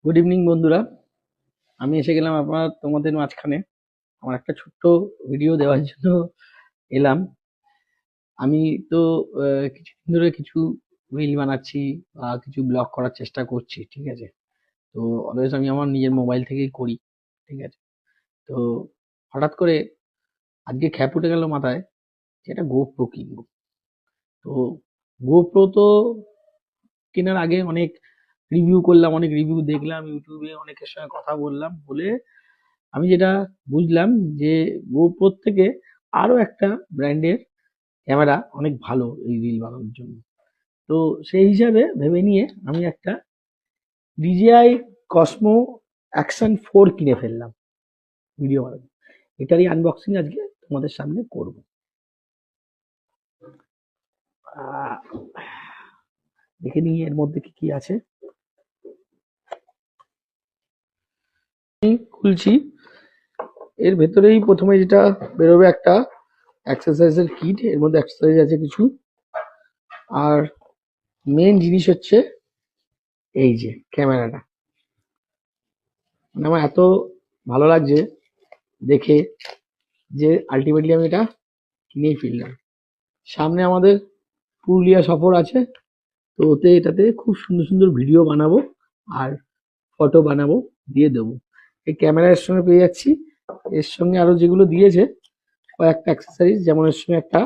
Good evening বন্ধুরা, আমি এসে গেলাম তোমাদের মাঝখানে আমার একটা ছোট্ট ভিডিও দেওয়ার জন্য এলাম। আমি তো কিছুদিন ধরে কিছু রিল বানাচ্ছি বা কিছু ব্লগ করার চেষ্টা করছি, ঠিক আছে। তো অলওয়েজ আমি আমার নিজের মোবাইল থেকেই করি, ঠিক আছে। তো হঠাৎ করে আজকে খ্যাপ উঠে গেল মাথায় যে একটা গোপ্রো কিনবো। তো গোপ্রো তো কেনার আগে অনেক রিভিউ করলাম, অনেক রিভিউ দেখলাম, ইউটিউবে অনেকের সঙ্গে কথা বললাম, বলে আমি যেটা বুঝলাম যে গোপ্রোর থেকে আরো একটা ব্র্যান্ডের ক্যামেরা অনেক ভালো এই রিল বানানোর জন্য। তো সেই হিসাবে ভেবে নিয়ে আমি একটা DJI Osmo Action 4 কিনে ফেললাম ভিডিও বানাবো। এটারই আনবক্সিং আজকে তোমাদের সামনে করব। দেখে নিই এর মধ্যে কি কি আছে। খুলছি, এর ভেতরেই প্রথমে যেটা বেরোবে একটা এক্সারসাইজের কিট। এর মধ্যে এক্সারসাইজ আছে কিছু, আর মেন জিনিস হচ্ছে এই যে ক্যামেরাটা। মানে আমার এত ভালো লাগছে দেখে যে আলটিমেটলি আমি এটা কিনেই ফেললাম। সামনে আমাদের পুরুলিয়া সফর আছে, তো এটাতে খুব সুন্দর সুন্দর ভিডিও বানাবো আর ফটো বানাবো, দিয়ে দেবো। এই ক্যামেরার সঙ্গে পেয়ে যাচ্ছি, এর সঙ্গে আরো যেগুলো দিয়েছে কয়েকটা অ্যাক্সেসরিজ, যেমন এর সঙ্গে একটা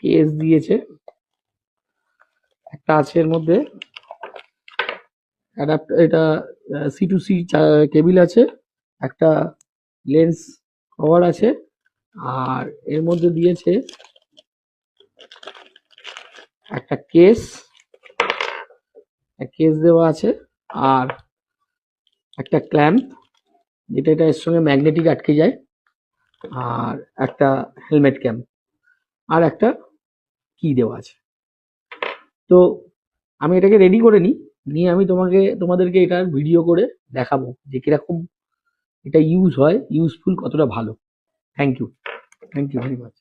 কেস দিয়েছে, একটা আছে এর মধ্যে এটা C2C কেবিল আছে, একটা লেন্স কভার আছে, আর এর মধ্যে দিয়েছে একটা কেস দেওয়া আছে, আর একটা ক্ল্যাম্প যেটা এটা এর সঙ্গে ম্যাগনেটিক আটকে যায়, আর একটা হেলমেট ক্যাম্প, আর একটা কি দেওয়া আছে। তো আমি এটাকে রেডি করে নিয়ে আমি তোমাদেরকে এটার ভিডিও করে দেখাবো যে কিরকম এটা ইউজফুল, কতটা ভালো। Thank you very much.